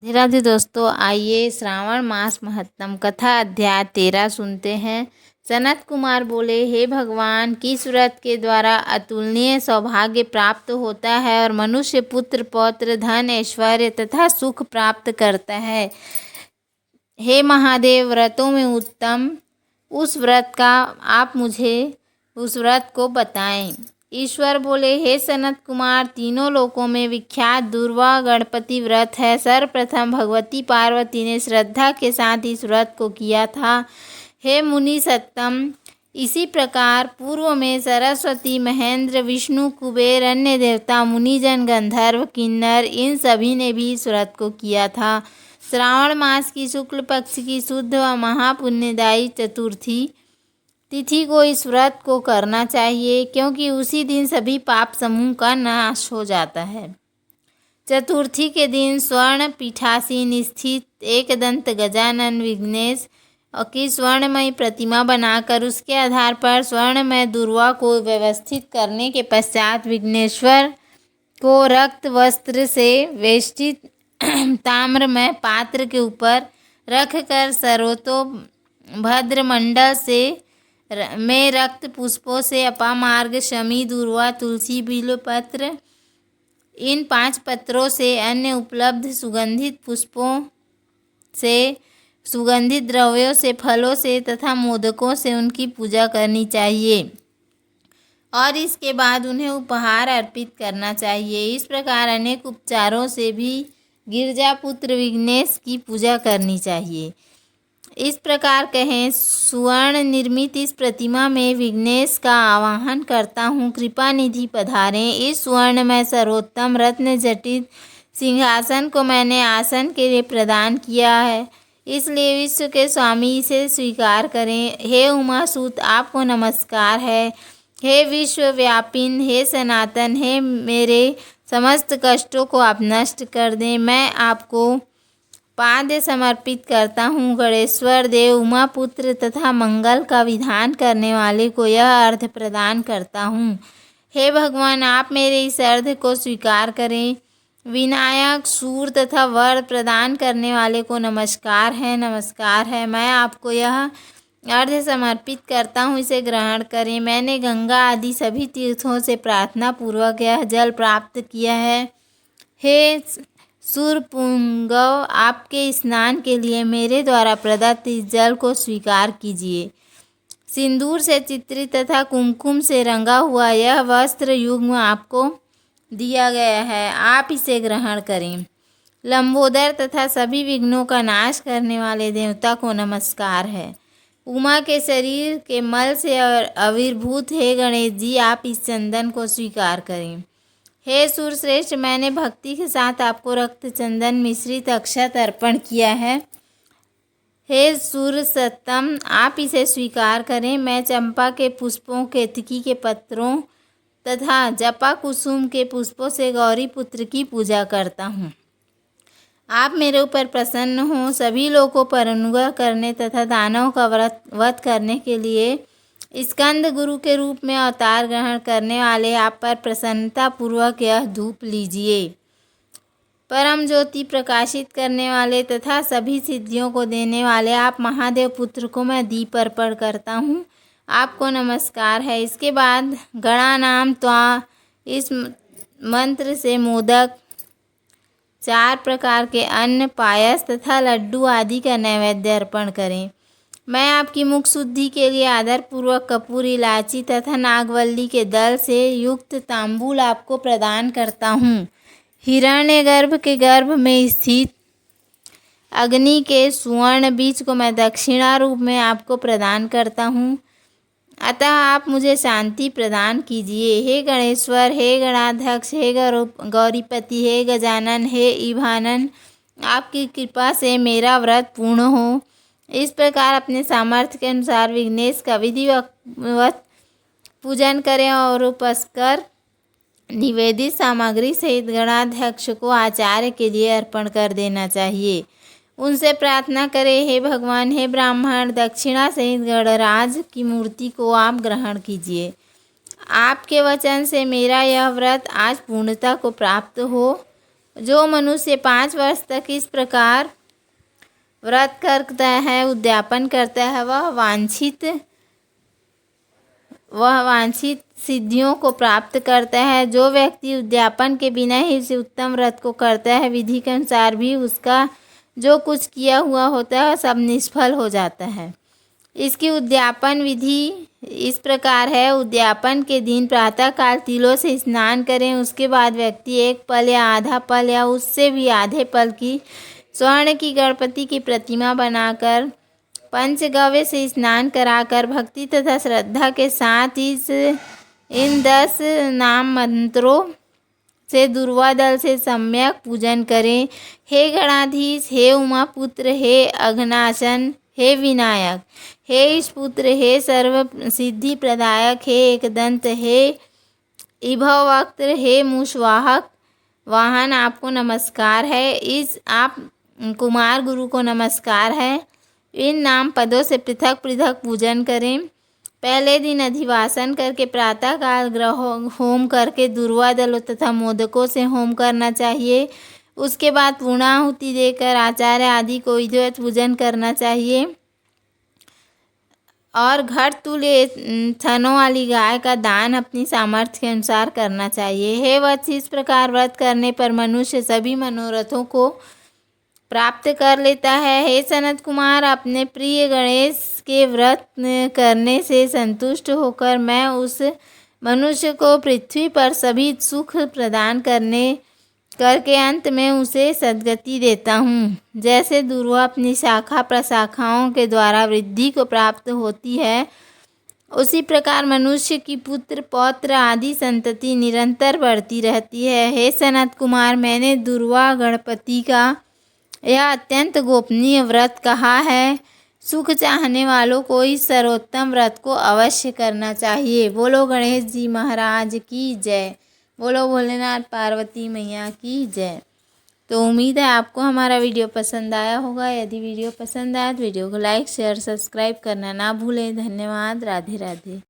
राधे राधे दोस्तों, आइए श्रावण मास महत्तम कथा अध्याय 13 सुनते हैं। सनत कुमार बोले, हे भगवान, किस व्रत के द्वारा अतुलनीय सौभाग्य प्राप्त होता है और मनुष्य पुत्र पौत्र धन ऐश्वर्य तथा सुख प्राप्त करता है। हे महादेव, व्रतों में उत्तम उस व्रत का आप मुझे उस व्रत को बताएं। ईश्वर बोले, हे सनत कुमार, तीनों लोकों में विख्यात दुर्वा गणपति व्रत है। सर्वप्रथम भगवती पार्वती ने श्रद्धा के साथ इस व्रत को किया था। हे मुनि सत्तम, इसी प्रकार पूर्व में सरस्वती, महेंद्र, विष्णु, कुबेर, अन्य देवता, मुनिजन, गंधर्व, किन्नर, इन सभी ने भी इस व्रत को किया था। श्रावण मास की शुक्ल पक्ष की शुद्ध व महापुण्यदायी चतुर्थी तिथि को इस व्रत को करना चाहिए, क्योंकि उसी दिन सभी पाप समूह का नाश हो जाता है। चतुर्थी के दिन स्वर्ण पीठासीन स्थित एकदंत गजानन विघ्नेश की स्वर्णमयी प्रतिमा बनाकर उसके आधार पर स्वर्णमय दुर्वा को व्यवस्थित करने के पश्चात विघ्नेश्वर को रक्त वस्त्र से वेष्टित ताम्रमय पात्र के ऊपर रखकर सर्वतोभद्र मंडल से में रक्त पुष्पों से अपामार्ग, शमी, दूर्वा, तुलसी, बिल्वपत्र, इन 5 पत्रों से अन्य उपलब्ध सुगंधित पुष्पों से, सुगंधित द्रव्यों से, फलों से तथा मोदकों से उनकी पूजा करनी चाहिए और इसके बाद उन्हें उपहार अर्पित करना चाहिए। इस प्रकार अनेक उपचारों से भी गिरजापुत्र विघ्नेश की पूजा करनी चाहिए। इस प्रकार कहें, सुवर्ण निर्मित इस प्रतिमा में विघ्नेश का आवाहन करता हूँ, कृपा निधि पधारें। इस सुवर्णमय सर्वोत्तम रत्न जटित सिंहासन को मैंने आसन के लिए प्रदान किया है, इसलिए विश्व के स्वामी इसे स्वीकार करें। हे उमासुत, आपको नमस्कार है। हे विश्वव्यापिन, हे सनातन, हे मेरे समस्त कष्टों को आप नष्ट कर दें। मैं आपको पाद्य समर्पित करता हूँ। गणेश्वर देव, उमापुत्र तथा मंगल का विधान करने वाले को यह अर्घ प्रदान करता हूँ। हे भगवान, आप मेरे इस अर्घ को स्वीकार करें। विनायक, सूर तथा वर प्रदान करने वाले को नमस्कार है, नमस्कार है। मैं आपको यह अर्घ समर्पित करता हूँ, इसे ग्रहण करें। मैंने गंगा आदि सभी तीर्थों से प्रार्थना पूर्वक यह जल प्राप्त किया है। हे सूरपुंगव, आपके स्नान के लिए मेरे द्वारा प्रदत्त इस जल को स्वीकार कीजिए। सिंदूर से चित्रित तथा कुमकुम से रंगा हुआ यह वस्त्र युग्म आपको दिया गया है, आप इसे ग्रहण करें। लंबोदर तथा सभी विघ्नों का नाश करने वाले देवता को नमस्कार है। उमा के शरीर के मल से आविर्भूत हे गणेश जी, आप इस चंदन को स्वीकार करें। हे सूरश्रेष्ठ, मैंने भक्ति के साथ आपको रक्त चंदन मिश्रित अक्षत अर्पण किया है। हे सूरसत्तम, आप इसे स्वीकार करें। मैं चंपा के पुष्पों, केतकी के पत्रों तथा जपा कुसुम के पुष्पों से गौरी पुत्र की पूजा करता हूँ। आप मेरे ऊपर प्रसन्न हों। सभी लोगों पर अनुग्रह करने तथा दानव का वध करने के लिए स्कंद गुरु के रूप में अवतार ग्रहण करने वाले आप पर प्रसन्नता पूर्वक यह धूप लीजिए। परम ज्योति प्रकाशित करने वाले तथा सभी सिद्धियों को देने वाले आप महादेव पुत्र को मैं दीप अर्पण करता हूँ, आपको नमस्कार है। इसके बाद गणानाम त्वा इस मंत्र से मोदक, 4 प्रकार के अन्न, पायस तथा लड्डू आदि का नैवेद्य अर्पण करें। मैं आपकी मुख शुद्धि के लिए आदरपूर्वक कपूर, इलायची तथा नागवल्ली के दल से युक्त तांबूल आपको प्रदान करता हूँ। हिरण्यगर्भ के गर्भ में स्थित अग्नि के सुवर्ण बीज को मैं दक्षिणा रूप में आपको प्रदान करता हूँ, अतः आप मुझे शांति प्रदान कीजिए। हे गणेश्वर, हे गणाध्यक्ष, हे गौरीपति, हे गजानन, हे ईभानन, आपकी कृपा से मेरा व्रत पूर्ण हो। इस प्रकार अपने सामर्थ्य के अनुसार विघ्नेश का विधिवत पूजन करें और उपस्कर निवेदित सामग्री सहित गणाध्यक्ष को आचार्य के लिए अर्पण कर देना चाहिए। उनसे प्रार्थना करें, हे भगवान, हे ब्राह्मण, दक्षिणा सहित गणराज की मूर्ति को आप ग्रहण कीजिए। आपके वचन से मेरा यह व्रत आज पूर्णता को प्राप्त हो। जो मनुष्य 5 वर्ष तक इस प्रकार व्रत करता है, उद्यापन करता है, वह वांछित सिद्धियों को प्राप्त करता है। जो व्यक्ति उद्यापन के बिना ही इस उत्तम व्रत को करता है, विधि के अनुसार भी उसका जो कुछ किया हुआ होता है सब निष्फल हो जाता है। इसकी उद्यापन विधि इस प्रकार है। उद्यापन के दिन प्रातःकाल तिलों से स्नान करें। उसके बाद व्यक्ति 1 पल या आधा पल या उससे भी आधे पल की स्वर्ण की गणपति की प्रतिमा बनाकर पंचगव्य से स्नान कराकर भक्ति तथा श्रद्धा के साथ इन 10 नाम मंत्रों से दुर्वा दल से सम्यक पूजन करें। हे गणाधीश, हे उमापुत्र, हे अघनाशन, हे विनायक, हे ईशपुत्र, हे सर्व सिद्धि प्रदायक, हे एकदंत, हे इभवक्त्र, हे मूषवाहक वाहन, आपको नमस्कार है। आप कुमार गुरु को नमस्कार है। इन नाम पदों से पृथक पृथक पूजन करें। पहले दिन अधिवासन करके प्रातःकाल ग्रह होम करके दुर्वा दलों तथा मोदकों से होम करना चाहिए। उसके बाद पूर्णाहुति देकर आचार्य आदि को विधिवत पूजन करना चाहिए और घट तुल्य थनों वाली गाय का दान अपनी सामर्थ्य के अनुसार करना चाहिए। हे वत्स, इस प्रकार व्रत करने पर मनुष्य सभी मनोरथों को प्राप्त कर लेता है। हे सनत कुमार, अपने प्रिय गणेश के व्रत करने से संतुष्ट होकर मैं उस मनुष्य को पृथ्वी पर सभी सुख प्रदान करके अंत में उसे सद्गति देता हूँ। जैसे दुर्वा अपनी शाखा प्रशाखाओं के द्वारा वृद्धि को प्राप्त होती है, उसी प्रकार मनुष्य की पुत्र पौत्र आदि संतति निरंतर बढ़ती रहती है। हे सनत कुमार, मैंने दुर्वा गणपति का यह अत्यंत गोपनीय व्रत कहा है। सुख चाहने वालों को इस सर्वोत्तम व्रत को अवश्य करना चाहिए। बोलो गणेश जी महाराज की जय। बोलो भोलेनाथ पार्वती मैया की जय। तो उम्मीद है आपको हमारा वीडियो पसंद आया होगा। यदि वीडियो पसंद आया तो वीडियो को लाइक शेयर सब्सक्राइब करना ना भूलें। धन्यवाद। राधे राधे।